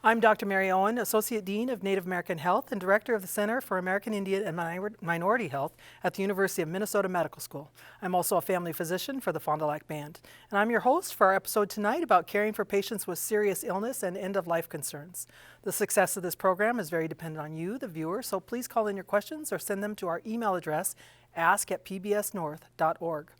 I'm Dr. Mary Owen, Associate Dean of Native American Health and Director of the Center for American Indian and Minority Health at the University of Minnesota Medical School. I'm also a family physician for the Fond du Lac Band. And I'm your host for our episode tonight about caring for patients with serious illness and end-of-life concerns. The success of this program is very dependent on you, the viewer, so please call in your questions or send them to our email address, ask@pbsnorth.org.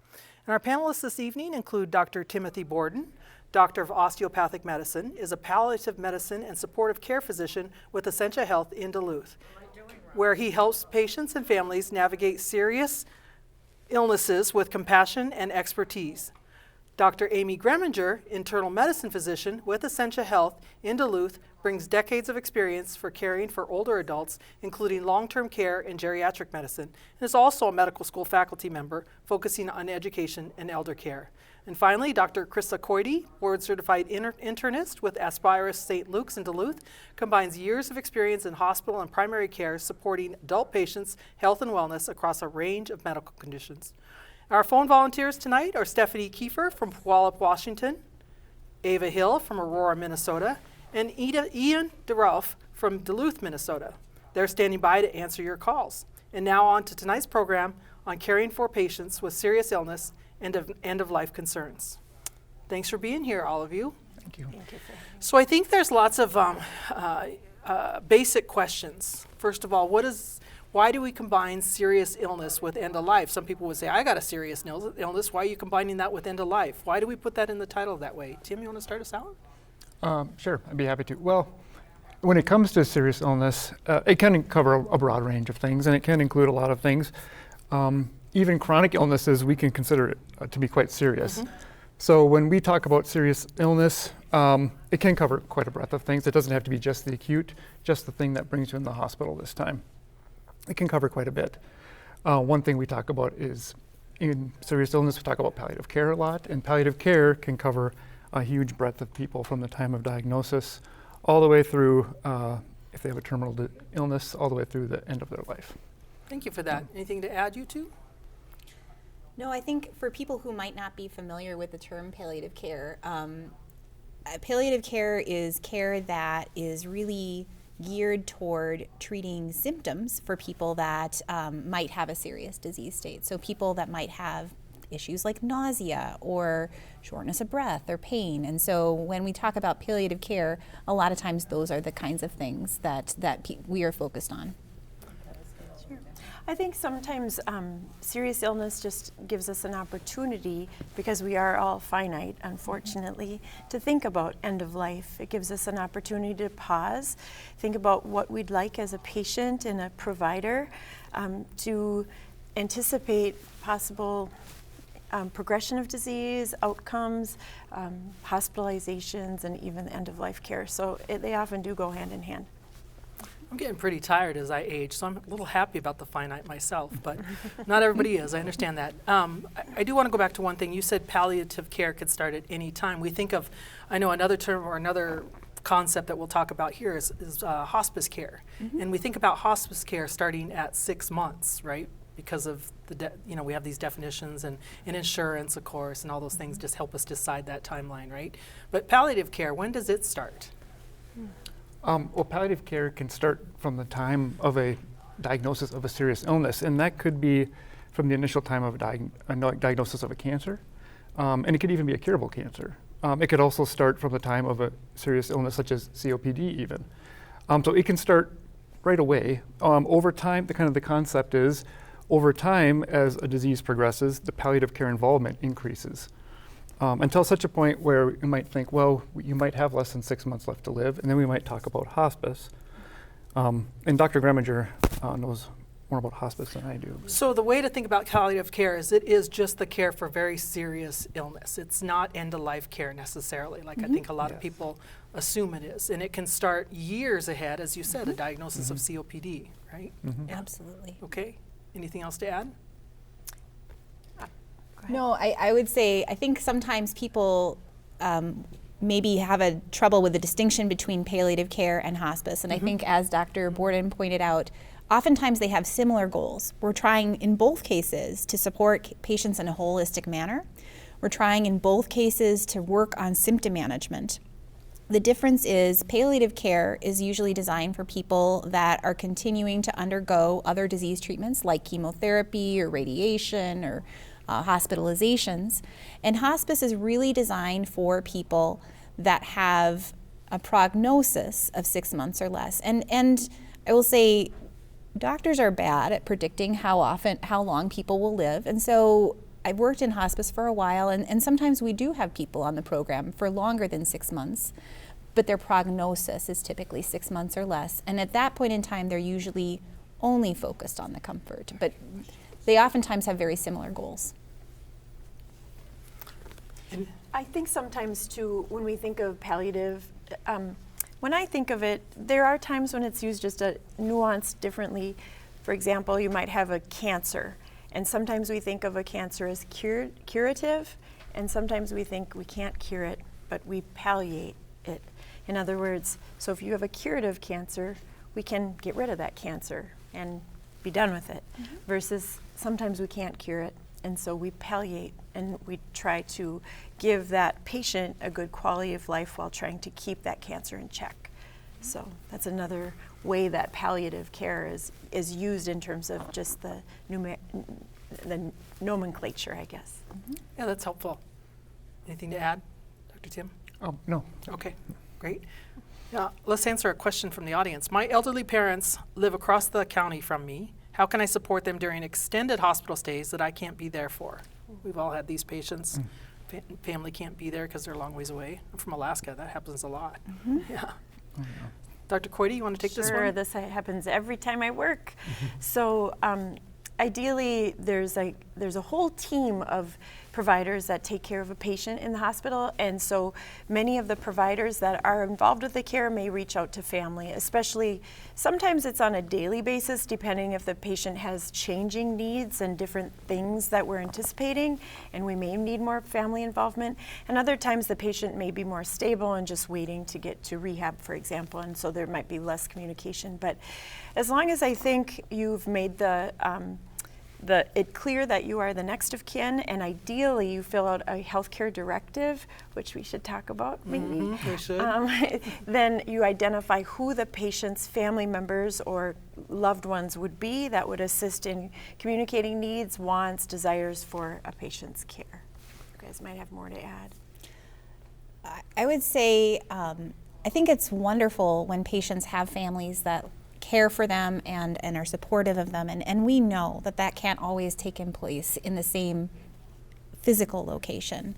And our panelists this evening include Dr. Timothy Borden, Doctor of Osteopathic Medicine, is a palliative medicine and supportive care physician with Essentia Health in Duluth, where he helps patients and families navigate serious illnesses with compassion and expertise. Dr. Amy Greminger, internal medicine physician with Essentia Health in Duluth, brings decades of experience for caring for older adults, including long-term care and geriatric medicine, and is also a medical school faculty member focusing on education and elder care. And finally, Dr. Krista Coide, board-certified internist with Aspirus St. Luke's in Duluth, combines years of experience in hospital and primary care supporting adult patients' health and wellness across a range of medical conditions. Our phone volunteers tonight are Stephanie Kiefer from Puyallup, Washington, Ava Hill from Aurora, Minnesota, and Ian DeRuff from Duluth, Minnesota. They're standing by to answer your calls. And now on to tonight's program on caring for patients with serious illness and end-of-life concerns. Thanks for being here, all of you. Thank you. Thank you. So I think there's lots of basic questions. First of all, why do we combine serious illness with end-of-life? Some people would say, I got a serious illness. Why are you combining that with end-of-life? Why do we put that in the title that way? Tim, you want to start us out? Sure, I'd be happy to. Well, when it comes to serious illness, it can cover a broad range of things, and it can include a lot of things. Even chronic illnesses, we can consider it to be quite serious. Mm-hmm. So when we talk about serious illness, it can cover quite a breadth of things. It doesn't have to be just the acute, just the thing that brings you in the hospital this time. It can cover quite a bit. One thing we talk about is, in serious illness, we talk about palliative care a lot, and palliative care can cover a huge breadth of people from the time of diagnosis all the way through, if they have a terminal illness, all the way through the end of their life. Thank you for that. Anything to add, you two? No, I think for people who might not be familiar with the term palliative care, palliative care is care that is really geared toward treating symptoms for people that might have a serious disease state. So people that might have issues like nausea or shortness of breath or pain. And so when we talk about palliative care, a lot of times those are the kinds of things that we are focused on. I think sometimes serious illness just gives us an opportunity, because we are all finite, unfortunately, to think about end of life. It gives us an opportunity to pause, think about what we'd like as a patient and a provider, to anticipate possible progression of disease, outcomes, hospitalizations, and even end of life care. So they often do go hand in hand. I'm getting pretty tired as I age, so I'm a little happy about the finite myself, but not everybody is. I understand that. I do want to go back to one thing. You said palliative care could start at any time. We think of, I know another term or another concept that we'll talk about here is hospice care. Mm-hmm. And we think about hospice care starting at 6 months, right? Because of we have these definitions and insurance, of course, and all those things just help us decide that timeline, right? But palliative care, when does it start? Well, palliative care can start from the time of a diagnosis of a serious illness, and that could be from the initial time of a diagnosis of a cancer, and it could even be a curable cancer. It could also start from the time of a serious illness such as COPD even. So it can start right away. Over time, the concept is, over time, as a disease progresses, the palliative care involvement increases. Until such a point where you might think, well, you might have less than 6 months left to live, and then we might talk about hospice. And Dr. Greminger knows more about hospice than I do. So the way to think about palliative care is it is just the care for very serious illness. It's not end-of-life care necessarily, like I think a lot of people assume it is. And it can start years ahead, as you said, a diagnosis of COPD, right? Yeah. Absolutely. Okay. Anything else to add? No, I would say, I think sometimes people maybe have a trouble with the distinction between palliative care and hospice. And I think, as Dr. Borden pointed out, oftentimes they have similar goals. We're trying in both cases to support patients in a holistic manner. We're trying in both cases to work on symptom management. The difference is palliative care is usually designed for people that are continuing to undergo other disease treatments like chemotherapy or radiation or hospitalizations. And hospice is really designed for people that have a prognosis of 6 months or less. And I will say, doctors are bad at predicting how long people will live. And so I've worked in hospice for a while, and sometimes we do have people on the program for longer than 6 months, but their prognosis is typically 6 months or less. And at that point in time, they're usually only focused on the comfort, but they oftentimes have very similar goals. I think sometimes too, when we think of palliative, when I think of it, there are times when it's used just a nuanced differently. For example, you might have a cancer, and sometimes we think of a cancer as curative, and sometimes we think we can't cure it, but we palliate it. In other words, so if you have a curative cancer, we can get rid of that cancer and be done with it, versus sometimes we can't cure it, and so we palliate, and we try to give that patient a good quality of life while trying to keep that cancer in check. So that's another way that palliative care is used in terms of just the nomenclature, I guess. Yeah, that's helpful. Anything to add, Dr. Tim? No. Okay, great. Let's answer a question from the audience. My elderly parents live across the county from me. How can I support them during extended hospital stays that I can't be there for? We've all had these patients. Family can't be there because they're a long ways away. I'm from Alaska. That happens a lot. Yeah. Dr. Coide, you want to take this one? Sure, this happens every time I work. So ideally, there's a whole team of providers that take care of a patient in the hospital, and so many of the providers that are involved with the care may reach out to family, especially sometimes it's on a daily basis depending if the patient has changing needs and different things that we're anticipating, and we may need more family involvement, and other times the patient may be more stable and just waiting to get to rehab, for example, and so there might be less communication. But as long as I think you've made it clear that you are the next of kin, and ideally you fill out a healthcare directive, which we should talk about maybe. We should. Then you identify who the patient's family members or loved ones would be that would assist in communicating needs, wants, desires for a patient's care. You guys might have more to add. I would say I think it's wonderful when patients have families that care for them and are supportive of them, and we know that can't always take in place in the same physical location.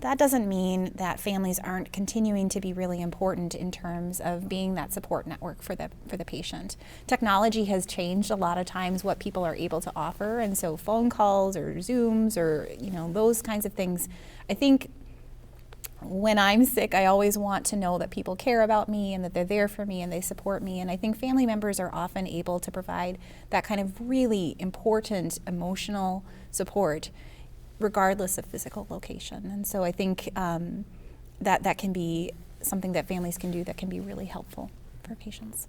That doesn't mean that families aren't continuing to be really important in terms of being that support network for the patient. Technology has changed a lot of times what people are able to offer, and so phone calls or Zooms or those kinds of things. I think when I'm sick, I always want to know that people care about me and that they're there for me and they support me. And I think family members are often able to provide that kind of really important emotional support regardless of physical location. And so I think that can be something that families can do that can be really helpful for patients.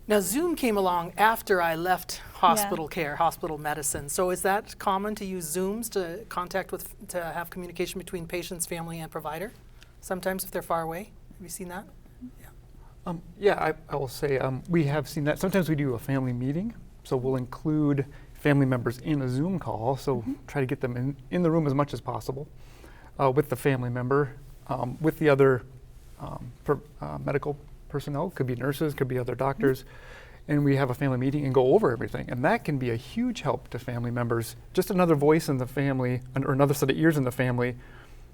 Now, Zoom came along after I left hospital care, hospital medicine. So is that common to use Zooms to have communication between patients, family, and provider? Sometimes if they're far away? Have you seen that? Yeah, I will say we have seen that. Sometimes we do a family meeting, so we'll include family members in a Zoom call, so try to get them in the room as much as possible with the family member, with the other medical personnel, could be nurses, could be other doctors, and we have a family meeting and go over everything. And that can be a huge help to family members. Just another voice in the family, or another set of ears in the family,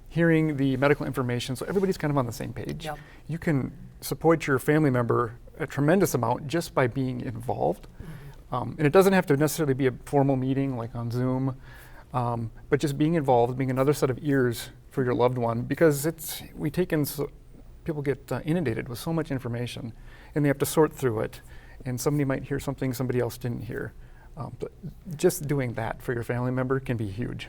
hearing the medical information, so everybody's kind of on the same page. Yep. You can support your family member a tremendous amount just by being involved. And it doesn't have to necessarily be a formal meeting like on Zoom, but just being involved, being another set of ears for your loved one, because people get inundated with so much information, and they have to sort through it, and somebody might hear something somebody else didn't hear. But just doing that for your family member can be huge.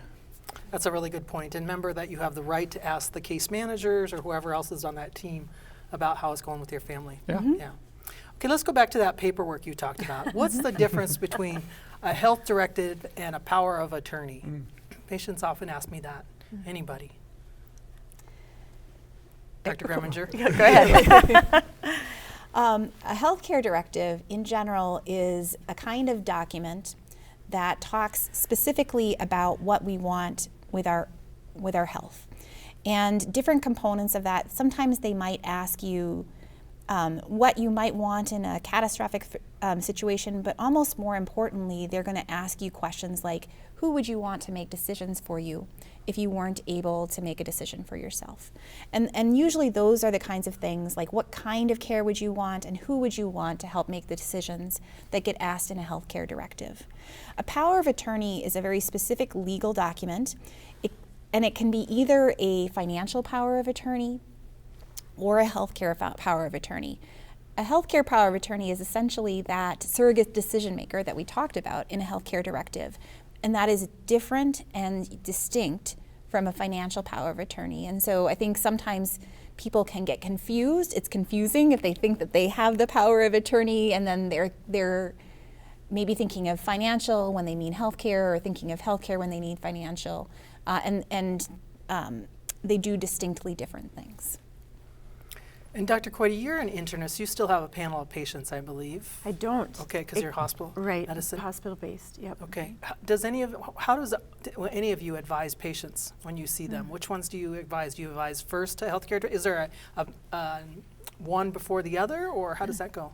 That's a really good point. And remember that you have the right to ask the case managers or whoever else is on that team about how it's going with your family. Yeah. Yeah. Okay, let's go back to that paperwork you talked about. What's the difference between a health directive and a power of attorney? Patients often ask me that. Anybody? Dr. Greminger? Go ahead. A healthcare directive, in general, is a kind of document that talks specifically about what we want with our health. And different components of that, sometimes they might ask you what you might want in a catastrophic situation, but almost more importantly, they're going to ask you questions like, who would you want to make decisions for you if you weren't able to make a decision for yourself? And usually those are the kinds of things like, what kind of care would you want and who would you want to help make the decisions that get asked in a healthcare directive. A power of attorney is a very specific legal document, and it can be either a financial power of attorney or a healthcare power of attorney. A healthcare power of attorney is essentially that surrogate decision maker that we talked about in a healthcare directive, and that is different and distinct from a financial power of attorney. And so I think sometimes people can get confused. It's confusing if they think that they have the power of attorney and then they're maybe thinking of financial when they mean healthcare, or thinking of healthcare when they need financial, and they do distinctly different things. And Dr. Coide, you're an internist. You still have a panel of patients, I believe. I don't. Okay, because you're hospital medicine. Hospital-based, yep. Okay. How does any of you advise patients when you see them? Which ones do you advise? Do you advise first to healthcare? Is there a one before the other, or how does that go?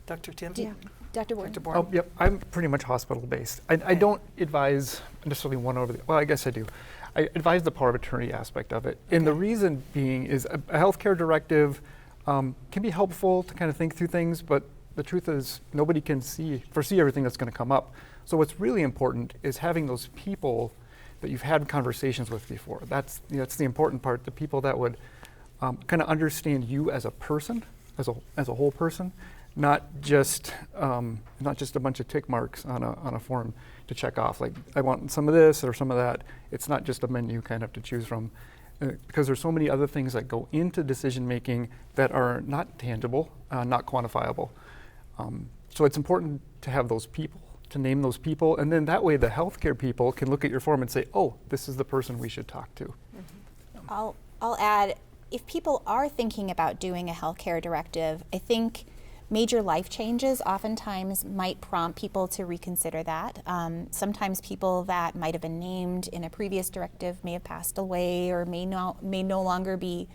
Dr. Tim? Yeah. Dr. Borden. Dr. Borden? Oh, yep. I'm pretty much hospital-based. I don't advise necessarily one over the, well, I guess I do. I advise the power of attorney aspect of it. Okay. And the reason being is a healthcare directive can be helpful to kind of think through things, but the truth is nobody can foresee everything that's going to come up. So what's really important is having those people that you've had conversations with before. That's the important part, the people that would kind of understand you as a person, as a whole person, not just a bunch of tick marks on a form to check off. Like, I want some of this or some of that. It's not just a menu kind of to choose from, because there's so many other things that go into decision making that are not tangible, not quantifiable. So it's important to have those people, to name those people, and then that way the healthcare people can look at your form and say, oh, this is the person we should talk to. I'll add, if people are thinking about doing a healthcare directive, I think major life changes oftentimes might prompt people to reconsider that. Sometimes people that might have been named in a previous directive may have passed away or may no longer be.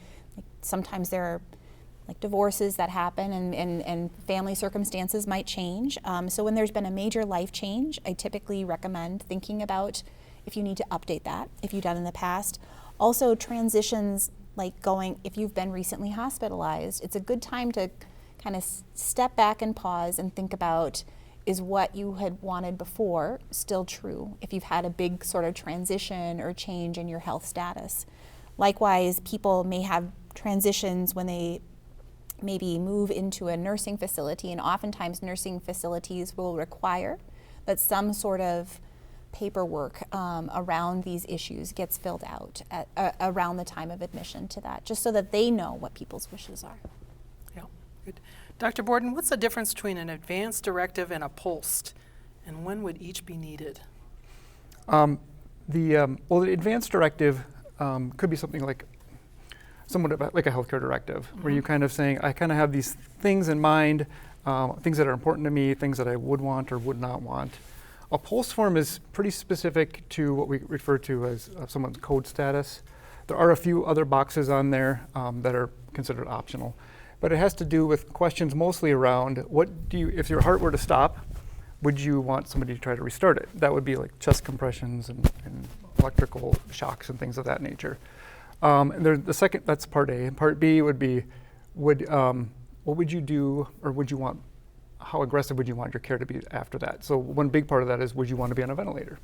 Sometimes there are like divorces that happen and family circumstances might change. So when there's been a major life change, I typically recommend thinking about if you need to update that, if you've done in the past. Also transitions, like if you've been recently hospitalized, it's a good time to kind of step back and pause and think about, is what you had wanted before still true if you've had a big sort of transition or change in your health status. Likewise, people may have transitions when they maybe move into a nursing facility, and oftentimes nursing facilities will require that some sort of paperwork around these issues gets filled out around the time of admission to that, just so that they know what people's wishes are. Yeah, good. Dr. Borden, what's the difference between an advanced directive and a POLST, and when would each be needed? Well, the advanced directive could be something like somewhat like a healthcare directive, where you kind of saying, I kind of have these things in mind, things that are important to me, things that I would want or would not want. A POLST form is pretty specific to what we refer to as someone's code status. There are a few other boxes on there that are considered optional, but it has to do with questions mostly around if your heart were to stop, would you want somebody to try to restart it? That would be like chest compressions and electrical shocks and things of that nature. And the second, that's part A. And part B would be, what would you do, or would you want, how aggressive would you want your care to be after that? So one big part of that is, would you want to be on a ventilator?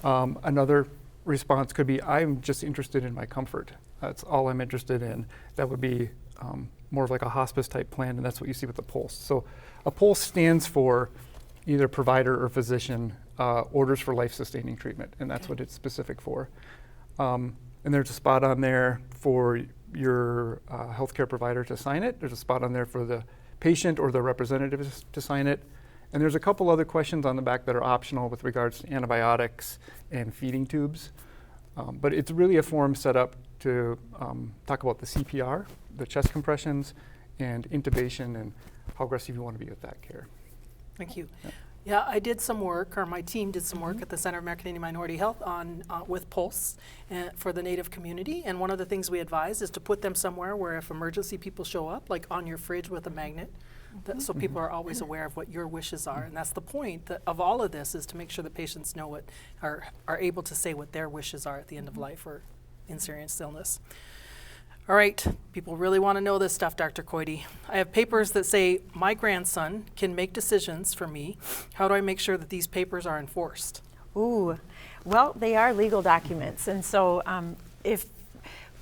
Another response could be, I'm just interested in my comfort. That's all I'm interested in. That would be more of like a hospice type plan, and that's what you see with the POLST. So a POLST stands for either provider or physician orders for life-sustaining treatment, and that's what it's specific for. And there's a spot on there for your healthcare provider to sign it. There's a spot on there for the patient or the representatives to sign it. And there's a couple other questions on the back that are optional with regards to antibiotics and feeding tubes. But it's really a form set up to talk about the CPR, the chest compressions, and intubation, and how aggressive you want to be with that care. Thank you. Yeah, I did some work, or my team did some work at the Center of American Indian Minority Health on with POLST for the Native community. And one of the things we advise is to put them somewhere where if emergency people show up, like on your fridge with a magnet, so people are always aware of what your wishes are. And that's the point of all of this, is to make sure that patients know what are able to say what their wishes are at the end of life or in serious illness. All right, people really want to know this stuff, Dr. Coide. I have papers that say my grandson can make decisions for me. How do I make sure that these papers are enforced? Ooh, well, they are legal documents, and so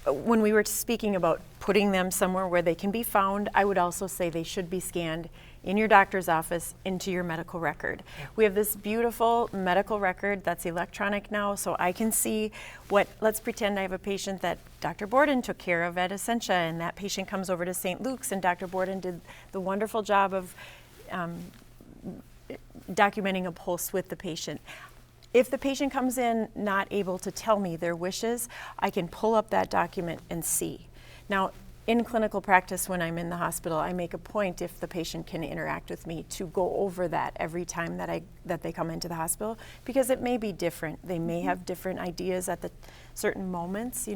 when we were speaking about putting them somewhere where they can be found, I would also say they should be scanned in your doctor's office into your medical record. We have this beautiful medical record that's electronic now, so I can see let's pretend I have a patient that Dr. Borden took care of at Essentia, and that patient comes over to St. Luke's, and Dr. Borden did the wonderful job of documenting a POLST with the patient. If the patient comes in not able to tell me their wishes, I can pull up that document and see. Now, in clinical practice, when I'm in the hospital, I make a point, if the patient can interact with me, to go over that every time that they come into the hospital, because it may be different. They may have different ideas at the certain moments,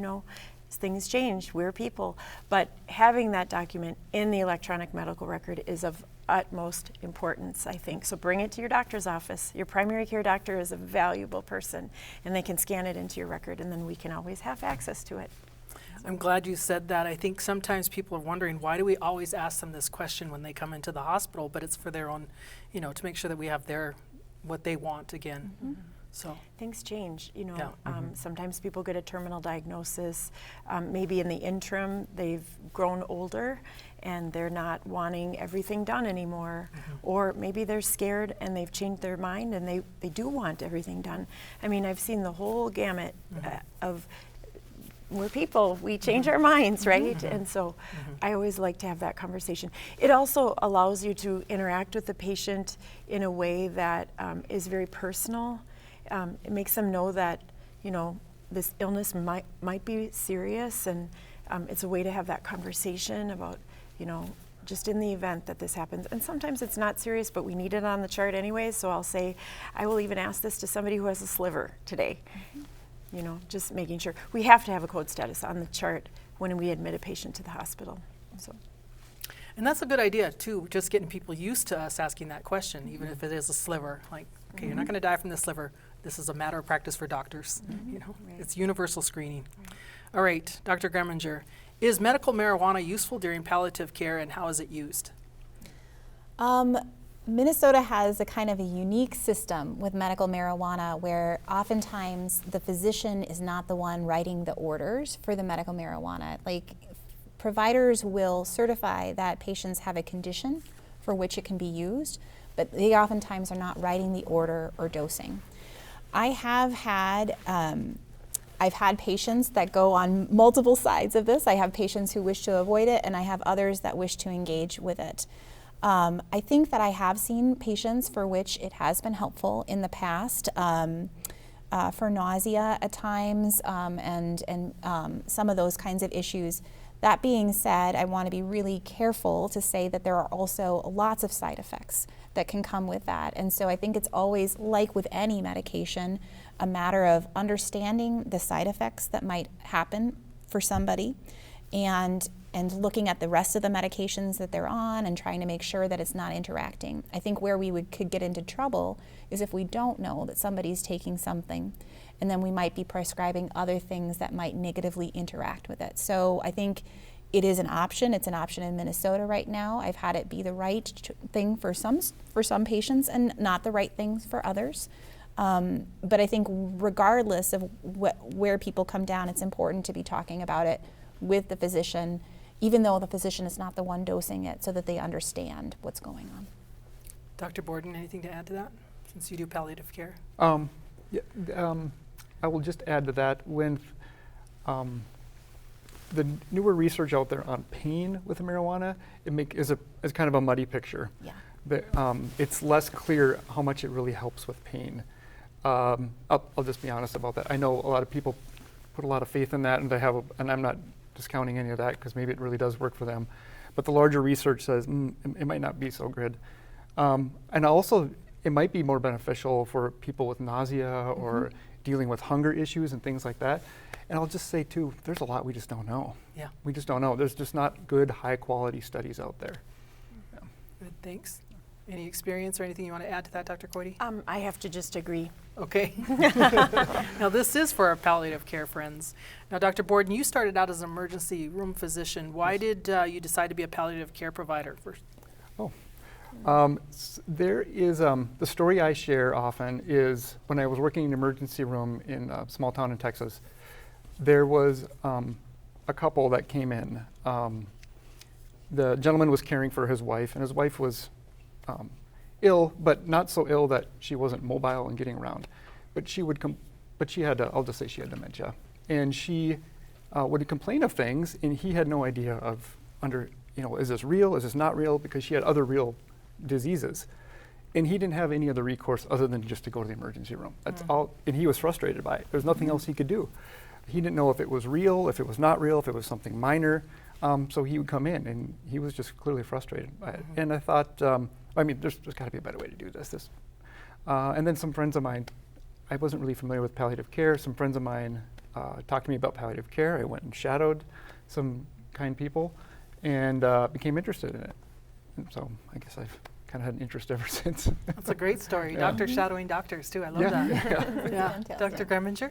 things change, we're people. But having that document in the electronic medical record is of utmost importance, I think. So bring it to your doctor's office. Your primary care doctor is a valuable person, and they can scan it into your record, and then we can always have access to it. I'm glad you said that. I think sometimes people are wondering, why do we always ask them this question when they come into the hospital? But it's for their own, to make sure that we have what they want again. So things change, sometimes people get a terminal diagnosis. Maybe in the interim, they've grown older and they're not wanting everything done anymore. Or maybe they're scared and they've changed their mind and they do want everything done. I mean, I've seen the whole gamut of, we're people, we change our minds, right? And so I always like to have that conversation. It also allows you to interact with the patient in a way that is very personal. It makes them know that, this illness might be serious, and it's a way to have that conversation about, just in the event that this happens. And sometimes it's not serious, but we need it on the chart anyway, so I'll say, I will even ask this to somebody who has a sliver today. Just making sure. We have to have a code status on the chart when we admit a patient to the hospital. So. And that's a good idea too, just getting people used to us asking that question, even if it is a sliver. Like, okay, you're not going to die from this sliver. This is a matter of practice for doctors. Right. It's universal screening. Right. All right, Dr. Greminger, is medical marijuana useful during palliative care, and how is it used? Minnesota has a kind of a unique system with medical marijuana where oftentimes the physician is not the one writing the orders for the medical marijuana. Like, providers will certify that patients have a condition for which it can be used, but they oftentimes are not writing the order or dosing. I've had patients that go on multiple sides of this. I have patients who wish to avoid it, and I have others that wish to engage with it. I think that I have seen patients for which it has been helpful in the past, for nausea at times, and some of those kinds of issues. That being said, I want to be really careful to say that there are also lots of side effects that can come with that. And so I think it's always, like with any medication, a matter of understanding the side effects that might happen for somebody, and looking at the rest of the medications that they're on and trying to make sure that it's not interacting. I think where we could get into trouble is if we don't know that somebody's taking something, and then we might be prescribing other things that might negatively interact with it. So I think it is an option. It's an option in Minnesota right now. I've had it be the right thing for some patients and not the right things for others. But I think regardless of where people come down, it's important to be talking about it with the physician, even though the physician is not the one dosing it, so that they understand what's going on. Dr. Borden, anything to add to that, since you do palliative care? I will just add to that, when the newer research out there on pain with marijuana, is kind of a muddy picture. Yeah. It's less clear how much it really helps with pain. I'll just be honest about that. I know a lot of people put a lot of faith in that, and and I'm not discounting any of that because maybe it really does work for them. But the larger research says it might not be so good. And also, it might be more beneficial for people with nausea or dealing with hunger issues and things like that. And I'll just say too, there's a lot we just don't know. Yeah. We just don't know. There's just not good, high quality studies out there. Yeah. Good, thanks. Any experience or anything you want to add to that, Dr. Coity? I have to just agree. Okay. Now this is for our palliative care friends. Now, Dr. Borden, you started out as an emergency room physician. Why did you decide to be a palliative care provider first? There is, the story I share often is when I was working in an emergency room in a small town in Texas, there was a couple that came in. The gentleman was caring for his wife, and his wife was ill, but not so ill that she wasn't mobile and getting around. But she would but she had, I'll just say she had dementia. And she would complain of things, and he had no idea of is this real, is this not real, because she had other real diseases. And he didn't have any other recourse other than just to go to the emergency room. That's all, and he was frustrated by it. There's nothing else he could do. He didn't know if it was real, if it was not real, if it was something minor. So he would come in, and he was just clearly frustrated by it. And I thought, there's got to be a better way to do this. And then some friends of mine, I wasn't really familiar with palliative care. Some friends of mine talked to me about palliative care. I went and shadowed some kind people and became interested in it. And so I guess I've kind of had an interest ever since. That's a great story. Yeah. Doctors shadowing doctors too. I love that. Yeah. Dr. Greminger?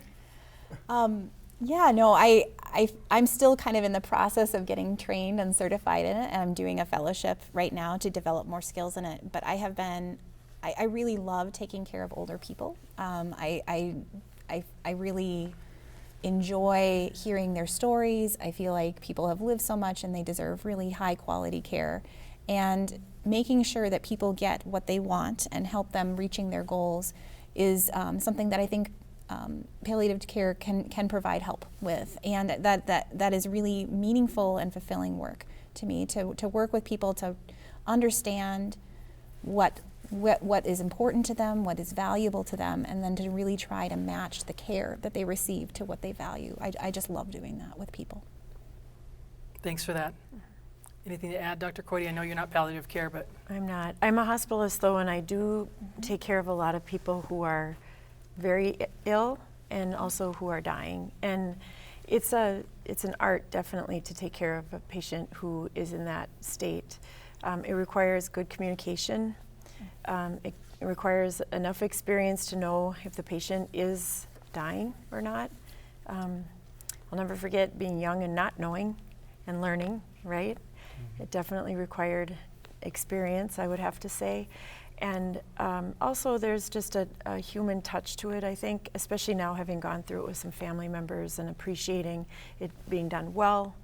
I'm still kind of in the process of getting trained and certified in it, and I'm doing a fellowship right now to develop more skills in it. But I really love taking care of older people. I really enjoy hearing their stories. I feel like people have lived so much and they deserve really high quality care. And making sure that people get what they want and help them reaching their goals is something that I think palliative care can provide help with, and that is really meaningful and fulfilling work to me, to work with people to understand what is important to them, what is valuable to them, and then to really try to match the care that they receive to what they value. I just love doing that with people. Thanks for that. Anything to add, Dr. Coity? I know you're not palliative care, but I'm not. I'm a hospitalist though, and I do take care of a lot of people who are very ill and also who are dying. And it's an art definitely to take care of a patient who is in that state. It requires good communication. It requires enough experience to know if the patient is dying or not. I'll never forget being young and not knowing and learning, right? It definitely required experience, I would have to say. And also there's just a human touch to it, I think, especially now having gone through it with some family members and appreciating it being done well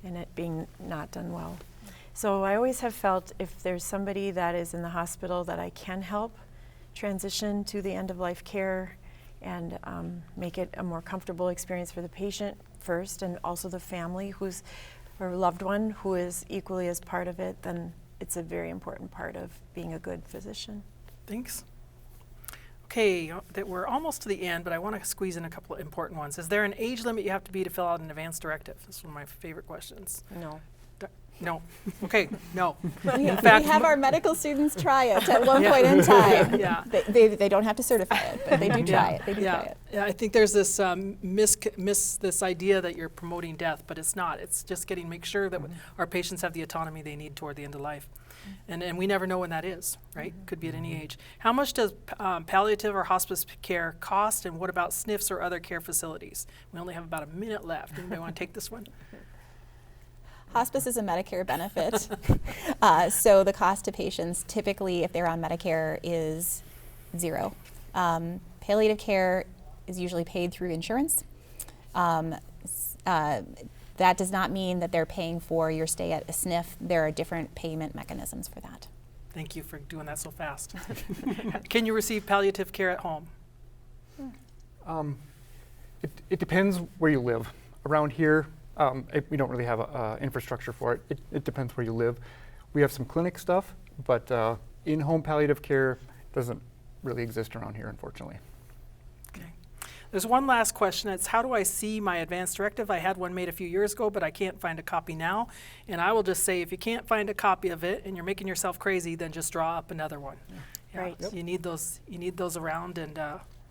and it being not done well. So I always have felt if there's somebody that is in the hospital that I can help transition to the end of life care and make it a more comfortable experience for the patient first, and also the family or loved one who is equally as part of it, then it's a very important part of being a good physician. thanks. Okay, we're almost to the end, but I want to squeeze in a couple of important ones. Is there an age limit you have to be to fill out an advanced directive? This is one of my favorite questions. No. No. Okay, no. We fact, have our medical students try it at one point in time. Yeah. They don't have to certify it, but they do try it. They do try it. Yeah, I think there's this this idea that you're promoting death, but it's not. It's just make sure that our patients have the autonomy they need toward the end of life. And we never know when that is, right? Could be at any age. How much does palliative or hospice care cost, and what about SNFs or other care facilities? We only have about a minute left. Anybody want to take this one? Hospice is a Medicare benefit, so the cost to patients typically, if they're on Medicare, is zero. Palliative care is usually paid through insurance. That does not mean that they're paying for your stay at a SNF. There are different payment mechanisms for that. Thank you for doing that so fast. Can you receive palliative care at home? It depends where you live. Around here, we don't really have infrastructure for it. It depends where you live. We have some clinic stuff, but in-home palliative care doesn't really exist around here, unfortunately. Okay. There's one last question. It's how do I see my Advanced Directive? I had one made a few years ago, but I can't find a copy now. And I will just say, if you can't find a copy of it and you're making yourself crazy, then just draw up another one. Yeah. Right. You need those around, and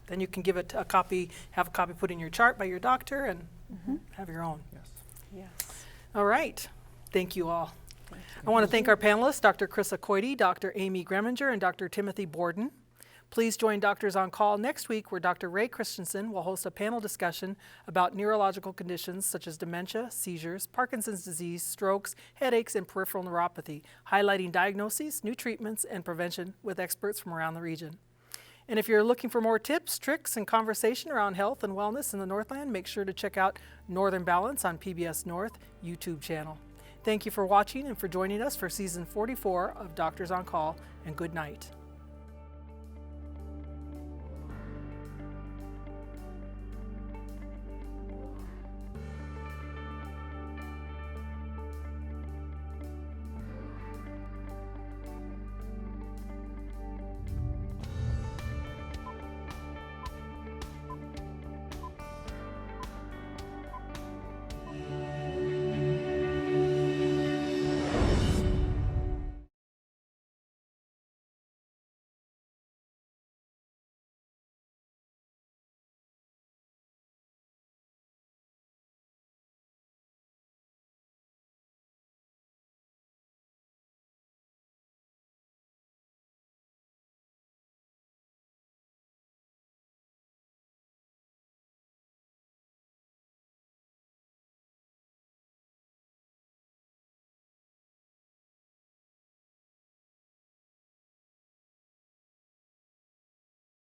then you can give it a copy, have a copy put in your chart by your doctor, and have your own. Yes. Yes. All right. Thank you all. I want to thank our panelists, Dr. Krista Coity, Dr. Amy Greminger, and Dr. Timothy Borden. Please join Doctors on Call next week, where Dr. Ray Christensen will host a panel discussion about neurological conditions such as dementia, seizures, Parkinson's disease, strokes, headaches, and peripheral neuropathy, highlighting diagnoses, new treatments, and prevention with experts from around the region. And if you're looking for more tips, tricks, and conversation around health and wellness in the Northland, make sure to check out Northern Balance on PBS North YouTube channel. Thank you for watching and for joining us for season 44 of Doctors on Call, and good night.